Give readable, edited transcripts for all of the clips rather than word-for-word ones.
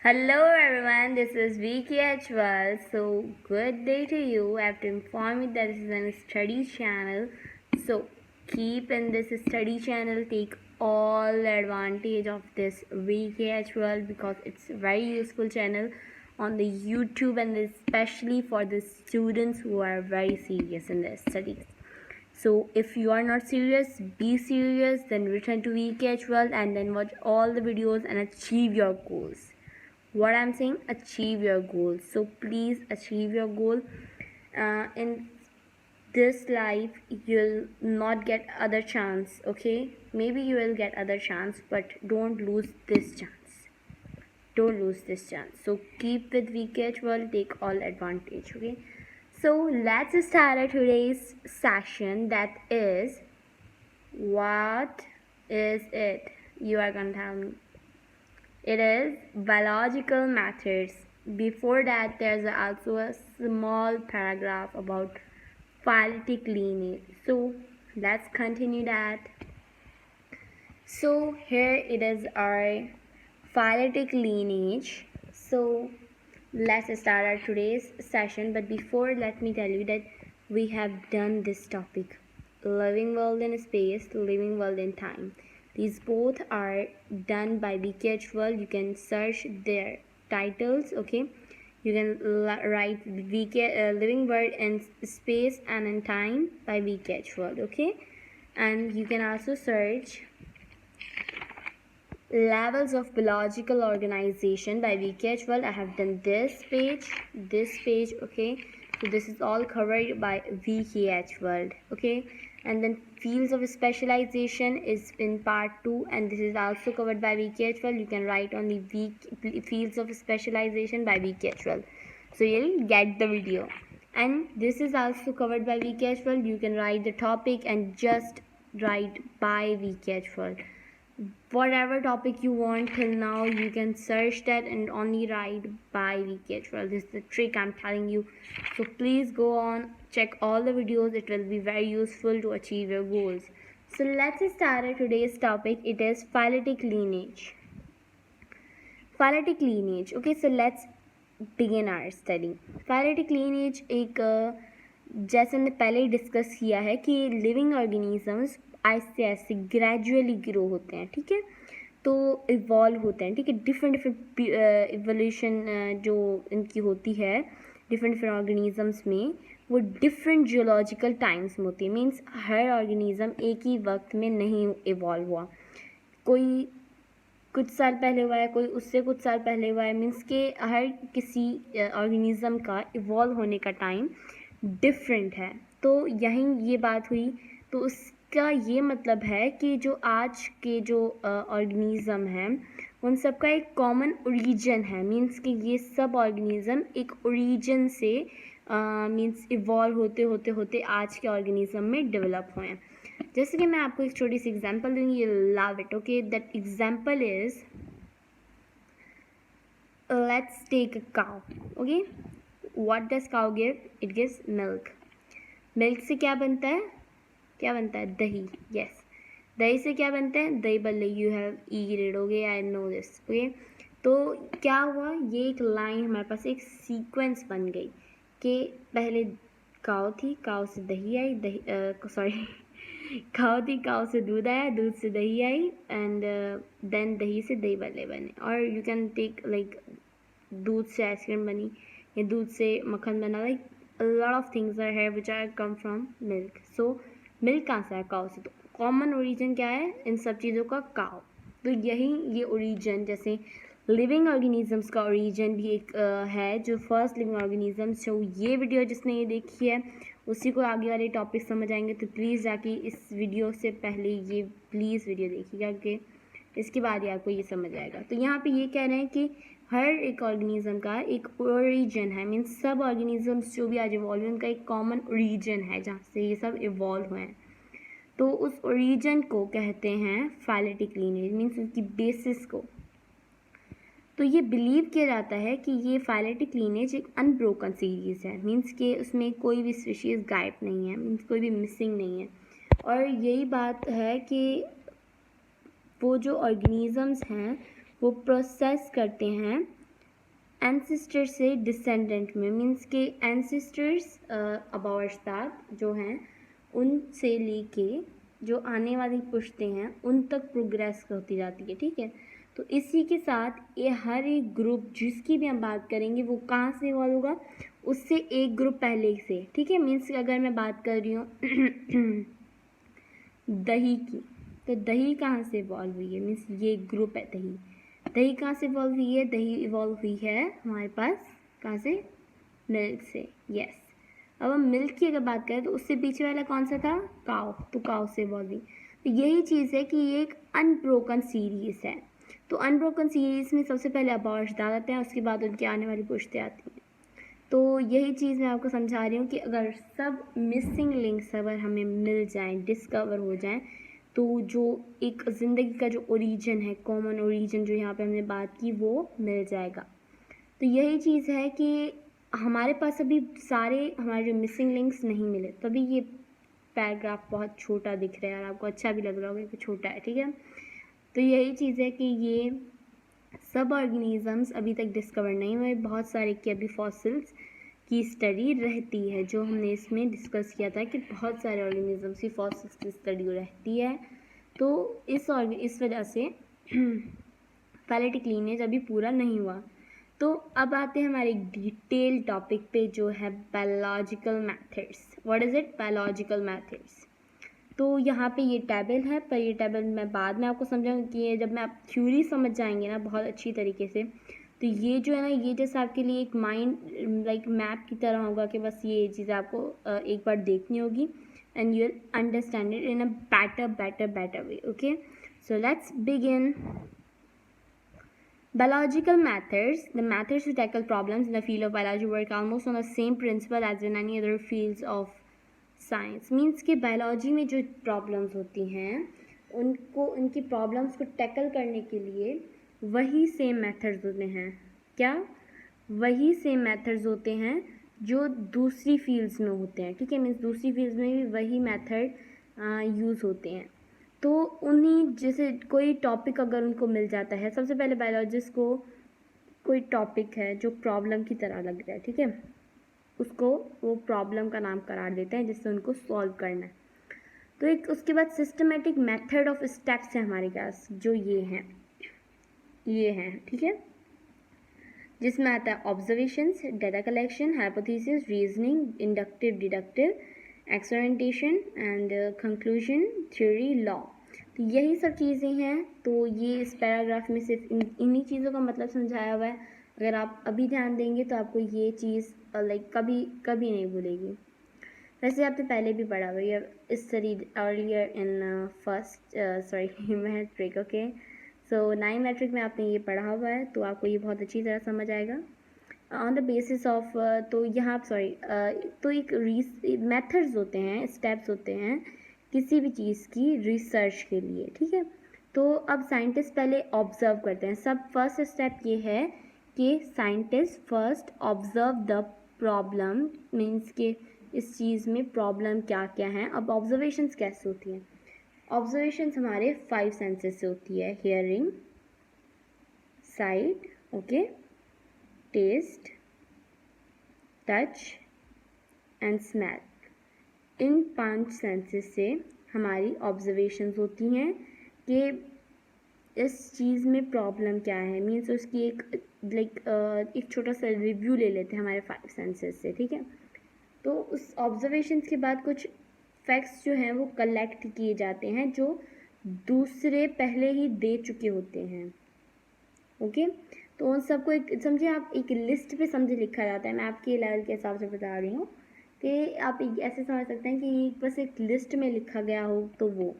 Hello everyone, this is VKH12. So, good day to you. I have to inform you that this is a study channel. So, keep in this study channel, take all advantage of this VKH12 because it's a very useful channel on the YouTube and especially for the students who are very serious in their studies. So if you are not serious, be serious, then return to VKH12 and then watch all the videos and achieve your goals. What I'm saying, achieve your goal. So please achieve your goal. In this life you'll not get other chance, okay? Maybe you will get other chance, but don't lose this chance. Don't lose this chance. So keep with VKH World, take all advantage, okay? So let's start our today's session, that is, what is it? You are gonna tell me. It is biological methods. Before that, there's also a small paragraph about phyletic lineage. So let's continue that. So here it is our phyletic lineage. So let's start our today's session. But before, let me tell you that we have done this topic: living world in space, living world in time. These both are done by VKH World. You can search their titles, okay? You can write living world in space and in time by VKH World, okay? And you can also search levels of biological organization by VKH World. I have done this page, okay? So this is all covered by VKH World, okay? And then fields of specialization is in part 2, and this is also covered by VKH World. You can write on the fields of specialization by VKH World, so you'll get the video. And this is also covered by VKH World. You can write the topic and just write by VKH World. Whatever topic you want till now, you can search that and only write by VKH World. This is the trick I'm telling you. So please go on, check all the videos. It will be very useful to achieve your goals. So let's start today's topic. It is phyletic lineage. Phyletic lineage. Okay, so let's begin our study. Phyletic lineage एक जैसे हमने पहले ही discuss किया है कि living organisms ऐसे ऐसे gradually grow होते हैं, ठीक है? तो इवॉल्व होते हैं, ठीक है? डिफरेंट डिफरेंट इवोल्यूशन जो इनकी होती है डिफरेंट डिफरेंट ऑर्गेनिजम्स में, वो डिफरेंट जियोलॉजिकल टाइम्स में होती है. मीन्स हर ऑर्गेनिज्म एक ही वक्त में नहीं इवॉल्व हुआ. कोई कुछ साल पहले हुआ है, कोई उससे कुछ साल पहले हुआ है. मीन्स के हर किसी ऑर्गेनिज्म का इवॉल्व होने का टाइम डिफरेंट है. तो यहीं ये बात हुई. तो उसका ये मतलब है कि जो आज के जो ऑर्गेनिज्म हैं उन सब का एक कॉमन ओरिजिन है. मीन्स कि ये सब ऑर्गेनिज्म एक ओरिजिन से मीन्स इवॉल्व होते होते होते आज के ऑर्गेनिज्म में डेवलप हुए हैं. जैसे कि मैं आपको एक छोटी सी एग्जांपल दूंगी, you love it, okay? That example is, let's take a cow, okay? What does cow give? It gives milk. Milk से क्या बनता है? क्या बनता है? दही. यस. दही से क्या बनता है? दही बल्ले. You have eat, okay? I know this, okay? तो क्या हुआ? ये एक लाइन हमारे पास, एक सीक्वेंस बन गई कि पहले काऊ थी, काऊ से दही आई, दही सॉरी काऊ थी, काऊ से दूध आया, दूध से दही आई, एंड देन दही से दही बल्ले बने. और यू कैन टेक लाइक दूध से आइसक्रीम बनी, या दूध से मक्खन बना. Like a lot of things are here which are come from milk. So milk कहाँ से है? काऊ से. तो कॉमन ओरिजिन क्या है इन सब चीज़ों का? काऊ. तो यही ये ओरिजिन, जैसे लिविंग ऑर्गेनिजम्स का ओरिजिन भी एक है. जो फर्स्ट लिविंग ऑर्गेनिजम्स, जो ये वीडियो जिसने ये देखी है उसी को आगे वाले टॉपिक समझ आएंगे. तो प्लीज़ जाके इस वीडियो से पहले ये प्लीज़ वीडियो देखिएगा, कि इसके बाद ही आपको ये समझ आएगा. तो यहाँ पे ये कह रहे हैं कि हर एक ऑर्गेनिज्म का एक ओरिजिन है. मीन्स सब ऑर्गेनिजम्स जो भी आज इवॉल्व, उनका एक कॉमन ओरिजिन है जहाँ से ये सब इवॉल्व हुए हैं. तो उस ओरिजिन को कहते हैं फाइलेटिक लीनेज, मीन्स उसकी बेसिस को. तो ये बिलीव किया जाता है कि ये फाइलेटिक लीनेज एक अनब्रोकन सीरीज़ है. मीन्स के उसमें कोई भी स्पीशीज़ गायब नहीं है, मीन्स कोई भी मिसिंग नहीं है. और यही बात है कि वो जो ऑर्गेनिजम्स हैं वो प्रोसेस करते हैं एंसेस्टर से डिसेंडेंट में, मीन्स के एंसेस्टर्स अबाउ अजदाद जो हैं उनसे लेके जो आने वाली पुश्तें हैं उन तक प्रोग्रेस होती जाती है, ठीक है। तो इसी के साथ ये हर एक ग्रुप जिसकी भी हम बात करेंगे वो कहाँ से इवॉल्व होगा, उससे एक ग्रुप पहले से, ठीक है। मीन्स अगर मैं बात कर रही हूँ दही की, तो दही कहाँ से इवॉल्व हुई है, मीन्स ये ग्रुप है दही। दही कहाँ से इवॉल्व हुई है, दही इवॉल्व हुई है हमारे पास कहाँ से, मिल्क से, यस। अब हम मिल्क की अगर बात करें तो उससे पीछे वाला कौन सा था, काऊ, तो काऊ से इवॉल्व हुई। तो यही चीज़ है कि ये एक अनब्रोकन सीरीज़ है। तो अनब्रोकन सीरीज़ में सबसे पहले अबाउ अजदाद आते हैं, उसके बाद उनकी आने वाली पुश्तें आती हैं। तो यही चीज़ मैं आपको समझा रही हूँ कि अगर सब मिसिंग लिंक्स अगर हमें मिल जाएं, डिस्कवर हो जाएं, तो जो एक ज़िंदगी का जो ओरिजिन है, कॉमन ओरिजिन जो यहाँ पे हमने बात की, वो मिल जाएगा। तो यही चीज़ है कि हमारे पास अभी सारे हमारे जो मिसिंग लिंक्स नहीं मिले, तभी ये पैराग्राफ बहुत छोटा दिख रहा है और आपको अच्छा भी लग रहा होगा कि छोटा है, ठीक है। तो यही चीज़ है कि ये सब ऑर्गेनिज़म्स अभी तक डिस्कवर नहीं हुए, बहुत सारे की अभी फॉसिल्स की स्टडी रहती है, जो हमने इसमें डिस्कस किया था कि बहुत सारे ऑर्गेनिज़म्स की फॉसिल्स की स्टडी रहती है। तो इस वजह से पैलेटिक लीनेज अभी पूरा नहीं हुआ। तो अब आते हैं हमारे डिटेल टॉपिक पे, जो है biological methods. What is it, biological methods. तो यहाँ पे ये टेबल है, पर ये टेबल मैं बाद में आपको समझाऊंगी कि ये जब मैं आप थ्योरी समझ जाएंगे ना बहुत अच्छी तरीके से, तो ये जो है ना, ये जैसे आपके लिए एक माइंड लाइक मैप की तरह होगा कि बस ये चीज़ आपको एक बार देखनी होगी and you will understand it in a better way. Okay, so let's begin. Biological methods, the methods to tackle problems in the field of biology work almost on the same principle as in any other fields of science. Means कि biology में जो problems होती हैं उनको, उनकी problems को tackle करने के लिए वही सेम मेथड्स होते हैं। क्या, वही सेम मेथड्स होते हैं जो दूसरी फील्ड्स में होते हैं, ठीक है। मीन्स दूसरी फील्ड्स में भी वही मेथड यूज़ होते हैं। तो उन्हीं जैसे कोई टॉपिक अगर उनको मिल जाता है, सबसे पहले बायोलॉजिस्ट को कोई टॉपिक है जो प्रॉब्लम की तरह लग रहा है, ठीक है, उसको वो प्रॉब्लम का नाम करार देते हैं जिससे उनको सॉल्व करना है। तो एक उसके बाद सिस्टमेटिक मेथड ऑफ स्टेप्स है हमारे पास, जो ये हैं, ठीक है, जिसमें आता है observations, data collection, hypothesis, reasoning, inductive, deductive, experimentation and conclusion, theory, law. तो यही सब चीज़ें हैं। तो ये इस पैराग्राफ में सिर्फ इन्हीं चीज़ों का मतलब समझाया हुआ है। अगर आप अभी ध्यान देंगे तो आपको ये चीज़ लाइक कभी नहीं भूलेगी। वैसे आपने पहले भी पढ़ा हुआ है, studied earlier in first matric, okay. So 9 matric में आपने ये पढ़ा हुआ है, तो आपको ये बहुत अच्छी तरह समझ आएगा। ऑन द बेसिस ऑफ तो यहाँ तो एक मेथड्स होते हैं, स्टेप्स होते हैं किसी भी चीज़ की रिसर्च के लिए, ठीक है। तो अब साइंटिस्ट पहले ऑब्जर्व करते हैं। सब फर्स्ट स्टेप ये है कि scientist first observe the problem, means कि इस चीज़ में प्रॉब्लम क्या क्या है। अब ऑब्जर्वेशंस कैसे होती हैं, ऑब्जर्वेशंस हमारे 5 सेंसेस से होती है, hearing, sight, okay, taste, touch and smell. इन 5 सेंसेस से हमारी ऑब्जर्वेशंस होती हैं कि इस चीज़ में प्रॉब्लम क्या है। मीन्स उसकी एक छोटा सा रिव्यू ले लेते हैं हमारे 5 सेंसेस से, ठीक है। तो उस ऑब्जर्वेशंस के बाद कुछ फैक्ट्स जो हैं वो कलेक्ट किए जाते हैं जो दूसरे पहले ही दे चुके होते हैं, ओके। तो उन सबको एक समझे, आप एक लिस्ट पे समझे लिखा जाता है। मैं आपके लेवल के हिसाब से बता रही हूँ कि आप ऐसे समझ सकते हैं कि बस एक लिस्ट में लिखा गया हो, तो वो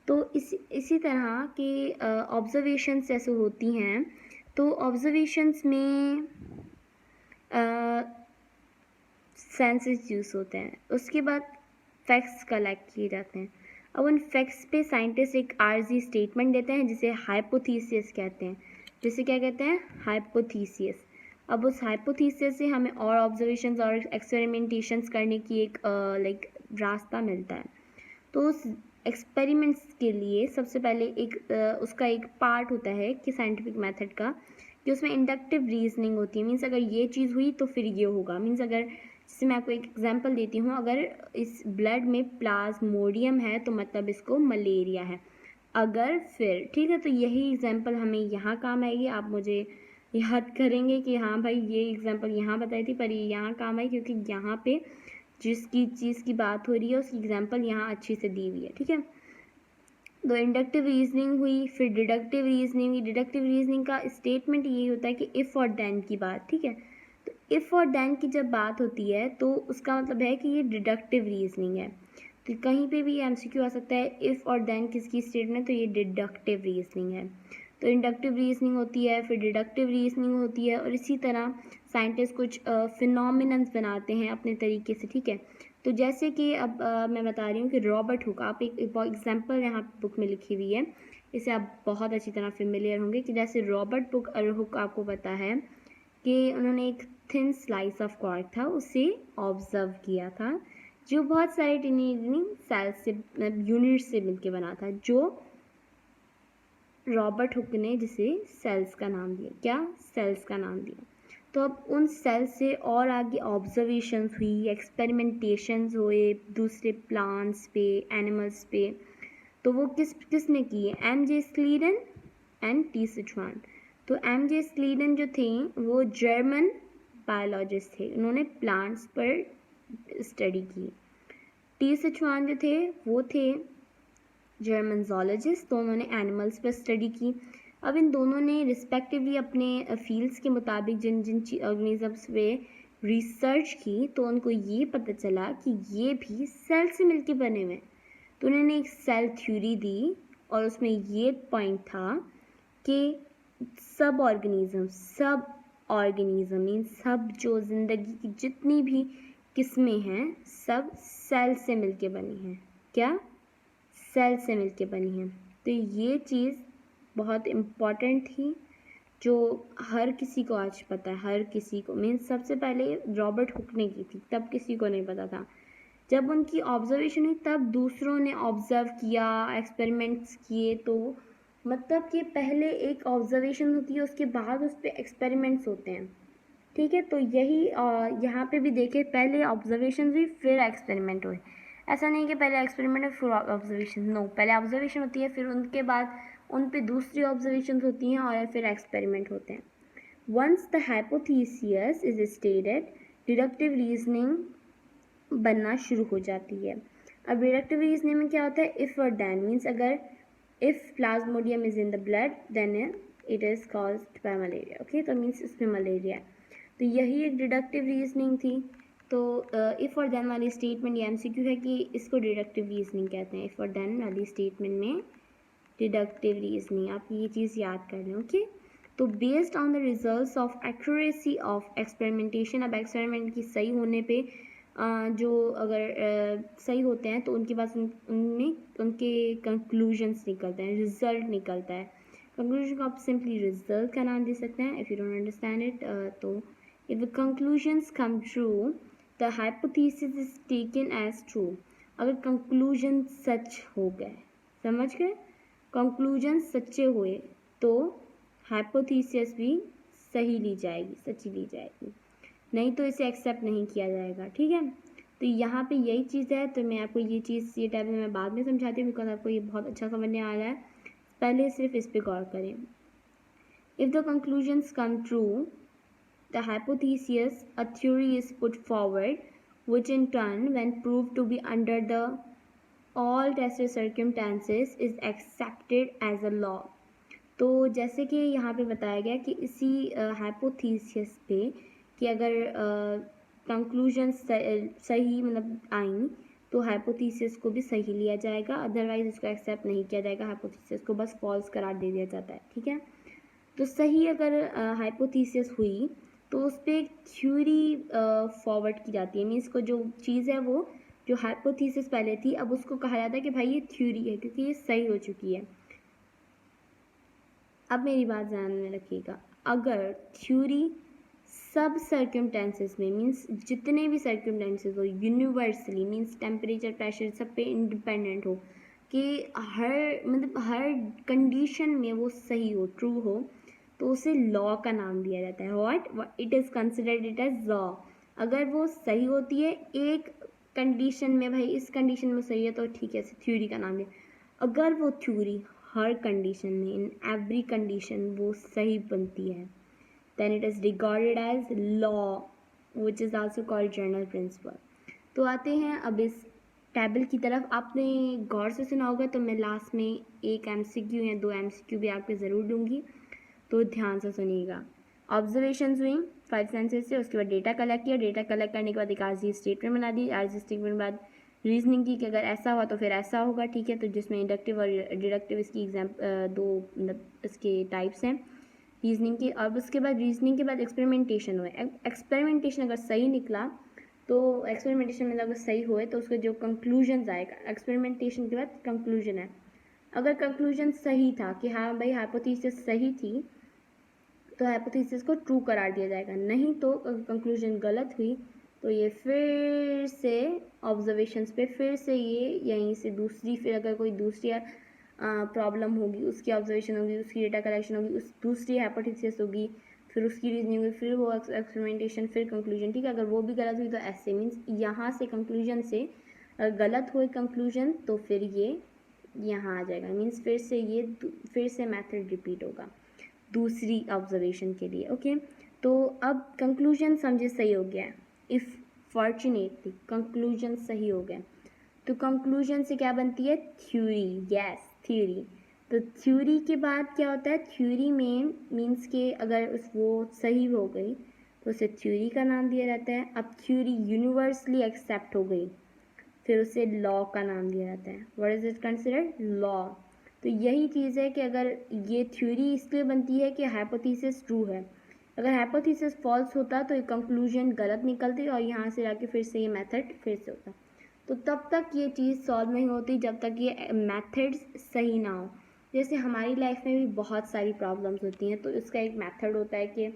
तो इसी तरह के ऑब्जर्वेशंस जैसे होती हैं। तो ऑब्जर्वेशंस में सेंसेस यूज़ होते हैं, उसके बाद फैक्ट्स कलेक्ट किए जाते हैं। अब उन फैक्ट्स पे साइंटिस्ट एक आर्जी स्टेटमेंट देते हैं जिसे हाइपोथेसिस कहते हैं। जिसे क्या कहते हैं, हाइपोथेसिस। अब उस हाइपोथेसिस से हमें और ऑब्जर्वेशंस और एक्सपेरिमेंटेशंस करने की एक रास्ता मिलता है। तो उस एक्सपेरिमेंट्स के लिए सबसे पहले उसका एक पार्ट होता है कि साइंटिफिक मेथड का, कि उसमें इंडक्टिव रीजनिंग होती है। मीन्स अगर ये चीज़ हुई तो फिर ये होगा। मीन्स अगर जैसे मैं आपको एक एग्जांपल देती हूँ, अगर इस ब्लड में प्लाज्मोडियम है तो मतलब इसको मलेरिया है। अगर फिर ठीक है, तो यही एग्जांपल हमें यहाँ काम आएगी। आप मुझे याद करेंगे कि हाँ भाई ये एग्जांपल यहाँ बताई थी, पर ये यहाँ काम आई क्योंकि यहाँ पे जिसकी चीज़ की बात हो रही है उसकी एग्जांपल यहाँ अच्छी से दी हुई है। ठीक है, तो इंडक्टिव रीजनिंग हुई, फिर डिडक्टिव रीजनिंग हुई। डिडक्टिव रीजनिंग का स्टेटमेंट यही होता है कि इफ़ और देन की बात। ठीक है, तो इफ़ और देन की जब बात होती है तो उसका मतलब है कि ये डिडक्टिव रीजनिंग है। तो कहीं पे भी एमसीक्यू आ सकता है इफ़ और देन किसकी स्टेटमेंट, तो ये डिडक्टिव रीजनिंग है। तो इंडक्टिव रीजनिंग होती है, फिर डिडक्टिव रीजनिंग होती है, और इसी तरह साइंटिस्ट कुछ फिनोमिनन्स बनाते हैं अपने तरीके से। ठीक है, तो जैसे कि अब मैं बता रही हूँ कि रॉबर्ट हुक, आप एक एग्जांपल यहाँ बुक में लिखी हुई है, इसे आप बहुत अच्छी तरह फेमिलियर होंगे कि जैसे रॉबर्ट हुक आपको पता है कि उन्होंने एक थिन स्लाइस ऑफ कॉर्क था उसे ऑब्जर्व किया था, जो बहुत सारे टिनी सेल्स से यूनिट से मिलकर बना था, जो रॉबर्ट हुक ने जिसे सेल्स का नाम दिया। क्या? सेल्स का नाम दिया। तो अब उन सेल्स से और आगे ऑब्जर्वेशंस हुई, एक्सपेरिमेंटेशंस हुए दूसरे प्लांट्स पे, एनिमल्स पे। तो वो किसने किए? M J Schleiden and T Schwann. तो एम जे स्लीडन जो थे वो जर्मन बायोलॉजिस्ट थे, उन्होंने प्लांट्स पर स्टडी की। टी सिचुआन जो थे वो थे जर्मन जोलॉजिस्ट, तो उन्होंने एनिमल्स पर स्टडी की। अब इन दोनों ने रिस्पेक्टिवली अपने फील्ड्स के मुताबिक जिन जिन ऑर्गेनिजम्स पे रिसर्च की, तो उनको ये पता चला कि ये भी सेल से मिलके बने हुए हैं। तो उन्होंने एक सेल थ्योरी दी और उसमें ये पॉइंट था कि सब ऑर्गेनिज्म मीन सब जो ज़िंदगी की जितनी भी किस्में हैं सब सेल से मिलके बनी हैं। क्या? सेल से मिलके बनी है। तो ये चीज़ बहुत इम्पॉर्टेंट थी जो हर किसी को आज पता है, हर किसी को। मीन्स सबसे पहले रॉबर्ट हुक ने की थी, तब किसी को नहीं पता था। जब उनकी ऑब्जर्वेशन हुई तब दूसरों ने ऑब्जर्व किया, एक्सपेरिमेंट्स किए। तो मतलब कि पहले एक ऑब्जर्वेशन होती है, उसके बाद उस पर एक्सपेरिमेंट्स होते हैं। ठीक है, तो यही यहाँ पे भी देखे, पहले ऑब्जर्वेशन हुई फिर एक्सपेरिमेंट हुए। ऐसा नहीं कि पहले एक्सपेरिमेंट है फिर ऑब्जर्वेशन, नो, पहले ऑब्जर्वेशन होती है फिर उनके बाद उन पे दूसरी ऑब्जर्वेशन होती हैं और फिर एक्सपेरिमेंट होते हैं। Once the hypothesis is stated, deductive reasoning बनना शुरू हो जाती है। अब डिडक्टिव रीजनिंग में क्या होता है? इफ़ और देन मीन्स अगर if plasmodium is in the blood then it is caused by malaria. Okay, तो मीन्स इसमें मलेरिया है। तो यही एक डिडक्टिव रीजनिंग थी। तो इफ़ और देन वाली स्टेटमेंट ये एमसीक्यू है कि इसको डिडक्टिव रीजनिंग कहते हैं। इफ़ और देन वाली स्टेटमेंट में डिडक्टिव रीजनिंग, आप ये चीज़ याद कर लें। ओके, तो based on the results of accuracy of experimentation, अब एक्सपेरिमेंट की सही होने पे जो अगर सही होते हैं तो उनके पास उनमें उनके कंक्लूजन्स निकलते हैं, रिजल्ट निकलता है। कंक्लूजन को आप सिंपली रिजल्ट का नाम दे सकते हैं if you don't understand it. तो if the conclusions come true the hypothesis is taken as true. अगर कंक्लूजन सच हो गए, समझ गए, कंक्लूजन सच्चे हुए तो हाइपोथेसिस भी सही ली जाएगी, सच्ची ली जाएगी, नहीं तो इसे एक्सेप्ट नहीं किया जाएगा। ठीक है, तो यहाँ पे यही चीज़ है। तो मैं आपको ये चीज़ ये टेबल मैं बाद में समझाती हूँ बिकॉज आपको ये बहुत अच्छा समझने आ रहा है। पहले सिर्फ इस पे गौर करें। If the conclusions come true the hypothesis, a theory is put forward, which in turn, when proved to be under the all tested circumstances, is accepted as a law। तो जैसे कि यहाँ पे बताया गया कि इसी हाइपोथेसिस पे कि अगर कंक्लूजन सही मतलब आई तो हाइपोथेसिस को भी सही लिया जाएगा, अदरवाइज इसको एक्सेप्ट नहीं किया जाएगा, हाइपोथेसिस को बस फॉल्स करार दे दिया जाता है। ठीक है, तो सही अगर हाइपोथेसिस हुई तो उस पर एक थ्योरी फॉरवर्ड की जाती है। मीन्स को जो चीज़ है वो जो हाइपोथेसिस पहले थी अब उसको कहा जाता है कि भाई ये थ्योरी है क्योंकि ये सही हो चुकी है। अब मेरी बात ध्यान में रखिएगा, अगर थ्योरी सब सर्कमटेंसेस में मीन्स जितने भी सर्कमटेंसेस हो यूनिवर्सली मीन्स टेम्परेचर प्रेशर सब पे इंडिपेंडेंट हो कि हर मतलब हर कंडीशन में वो सही हो, ट्रू हो, तो उसे लॉ का नाम दिया जाता है। What it is considered it as law. अगर वो सही होती है एक कंडीशन में, भाई इस कंडीशन में सही है तो ठीक है, थ्योरी का नाम दिया। अगर वो थ्योरी हर कंडीशन में, इन एवरी कंडीशन वो सही बनती है, then it is regarded as law which is also called general principle। तो आते हैं अब इस टेबल की तरफ। आपने गौर से सुना होगा, तो मैं लास्ट में एक एमसीक्यू या 2 एमसीक्यू भी आपको ज़रूर दूंगी, तो ध्यान से सुनिएगा। ऑब्जर्वेशंस हुई 5 सेंसेस से, उसके बाद डेटा कलेक्ट किया, डेटा कलेक्ट करने के बाद एक आरजी स्टेटमेंट बना दी, आरजी स्टेटमेंट के बाद रीजनिंग की कि अगर ऐसा हुआ तो फिर ऐसा होगा, ठीक है। तो जिसमें इंडक्टिव और डिडक्टिव इसकी दो इसके टाइप्स हैं रीजनिंग की। और उसके बाद रीजनिंग के बाद एक्सपेरिमेंटेशन हुए। एक्सपेरिमेंटेशन अगर सही निकला तो एक्सपेरिमेंटेशन में अगर सही हुए तो उसका जो कंक्लूजन आएगा, एक्सपेरिमेंटेशन के बाद कंक्लूजन है। अगर कंक्लूजन सही था कि हाँ भाई हाइपोथेसिस सही थी, तो हाइपोथेसिस को ट्रू करार दिया जाएगा। नहीं तो कंक्लूजन गलत हुई तो ये फिर से ऑब्जर्वेशंस पे फिर से ये यहीं से दूसरी, फिर अगर कोई दूसरी प्रॉब्लम होगी उसकी ऑब्जर्वेशन होगी, उसकी डेटा कलेक्शन होगी, उस दूसरी हाइपोथेसिस होगी, फिर उसकी रीजनिंग होगी, फिर वो एक्सपेरिमेंटेशन, फिर कंक्लूजन, ठीक है। अगर वो भी गलत हुई तो ऐसे मीन्स यहाँ से कंक्लूजन से गलत हुई कंक्लूजन तो फिर ये यहाँ आ जाएगा, मीन्स फिर से मैथड रिपीट होगा दूसरी ऑब्जर्वेशन के लिए। ओके, तो अब कंक्लूजन समझे सही हो गया। इफ़ फॉर्चुनेटली कंक्लूजन सही हो गया तो कंक्लूजन से क्या बनती है, थ्योरी। Yes, theory. तो थ्योरी के बाद क्या होता है, थ्योरी में मीन्स के अगर वो सही हो गई तो उसे थ्योरी का नाम दिया जाता है। अब थ्योरी यूनिवर्सली एक्सेप्ट हो गई फिर उसे लॉ का नाम दिया जाता है। What is it considered, law. तो यही चीज़ है कि अगर ये थ्योरी इसलिए बनती है कि हाइपोथेसिस ट्रू है, अगर हाइपोथेसिस फॉल्स होता तो ये कंक्लूजन गलत निकलती और यहाँ से जाके फिर से ये मेथड फिर से होता। तो तब तक ये चीज़ सॉल्व नहीं होती जब तक ये मेथड्स सही ना हो। जैसे हमारी लाइफ में भी बहुत सारी प्रॉब्लम्स होती हैं, तो इसका एक मेथड होता है कि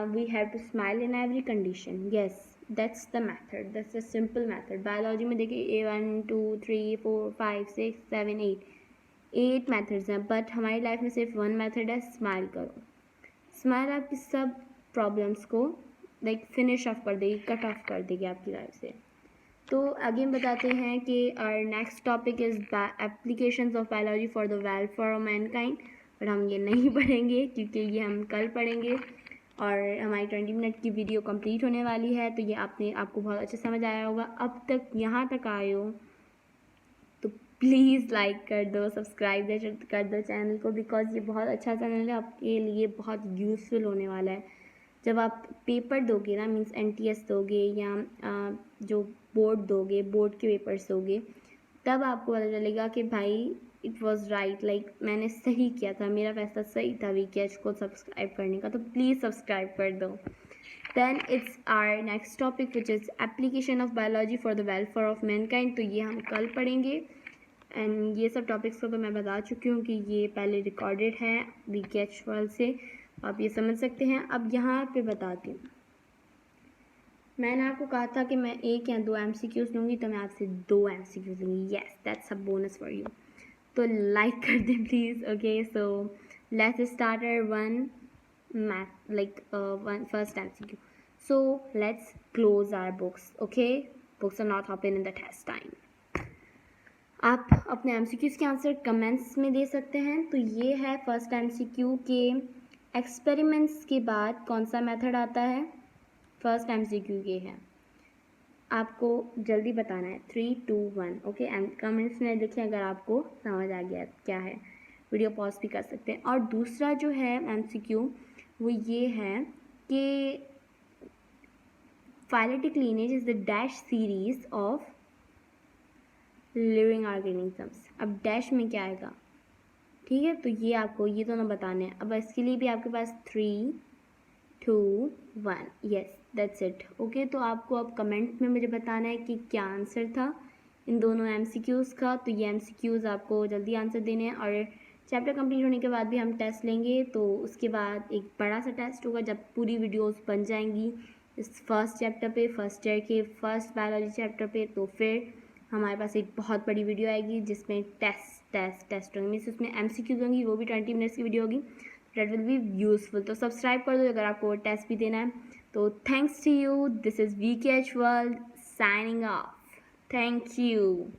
we have to smile in every condition. Yes, that's the method, that's a simple method. Biology में देखिए 1 2 3 4 5 6 7 8 मेथड्स हैं, बट हमारी लाइफ में सिर्फ 1 मेथड है, स्माइल करो। स्माइल आपकी सब प्रॉब्लम्स को लाइक फिनिश ऑफ कर देगी, कट ऑफ कर देगी आपकी लाइफ से। तो अगेन बताते हैं कि our next topic is applications of biology for the welfare of mankind, but हम ये नहीं पढ़ेंगे क्योंकि ये हम कल पढ़ेंगे और हमारी 20 मिनट की वीडियो कंप्लीट होने वाली है। तो ये आपको बहुत अच्छे समझ आया होगा। अब तक यहाँ तक आए हो तो प्लीज़ लाइक कर दो, सब्सक्राइब कर दो चैनल को, बिकॉज ये बहुत अच्छा चैनल है, आपके लिए बहुत यूज़फुल होने वाला है। जब आप पेपर दोगे ना, मीन्स NTS दोगे या जो बोर्ड दोगे, बोर्ड के पेपर्स दोगे, तब आपको पता चलेगा कि भाई इट वॉज़ राइट, लाइक मैंने सही किया था, मेरा फैसला सही था VKH को सब्सक्राइब करने का। तो प्लीज़ सब्सक्राइब कर दो। Then it's our next topic which is application of biology for the welfare of mankind. तो ये हम कल पढ़ेंगे एंड ये सब टॉपिक्स को तो मैं बता चुकी हूँ कि ये पहले रिकॉर्डेड है VKH वर्ल्ड से, आप ये समझ सकते हैं। अब यहाँ पे बताती हूँ, मैंने आपको कहा था कि मैं 1 या 2 MCQs लूँगी, तो मैं आपसे 2 MCQs लूँगी। Yes, that's a bonus for you. तो लाइक कर दें please. Okay, so let's start our first MCQ. So let's close our books. Okay, books are not open in the test time. आप अपने MCQs के answer comments में दे सकते हैं। तो ये है फर्स्ट MCQ के एक्सपेरिमेंट्स के बाद कौन सा मेथड आता है। फर्स्ट MCQ ये है, आपको जल्दी बताना है। 3 2 1। ओके, कमेंट्स में देखिए अगर आपको समझ आ गया क्या है, वीडियो पॉज भी कर सकते हैं। और दूसरा जो है MCQ वो ये है कि phyletic lineage is the dash series of living organisms. अब डैश में क्या आएगा, ठीक है। तो ये आपको ये दोनों बताने हैं। अब इसके लिए भी आपके पास 3 2 1। Yes, that's it. ओके, तो आपको अब कमेंट में मुझे बताना है कि क्या आंसर था इन दोनों MCQs का। तो ये MCQs आपको जल्दी आंसर देने हैं और चैप्टर कंप्लीट होने के बाद भी हम टेस्ट लेंगे। तो उसके बाद एक बड़ा सा टेस्ट होगा जब पूरी वीडियोस बन जाएंगी इस फर्स्ट चैप्टर पे, फर्स्ट ईयर के फर्स्ट बायोलॉजी चैप्टर पे। तो फिर हमारे पास एक बहुत बड़ी वीडियो आएगी जिसमें टेस्ट होंगे, मीन्स उसमें MCQs होंगी, वो भी 20 मिनट्स की वीडियो होगी। That will be useful. तो सब्सक्राइब कर दो अगर आपको टेस्ट भी देना है। तो thanks to you, this is VKH world signing off. Thank you.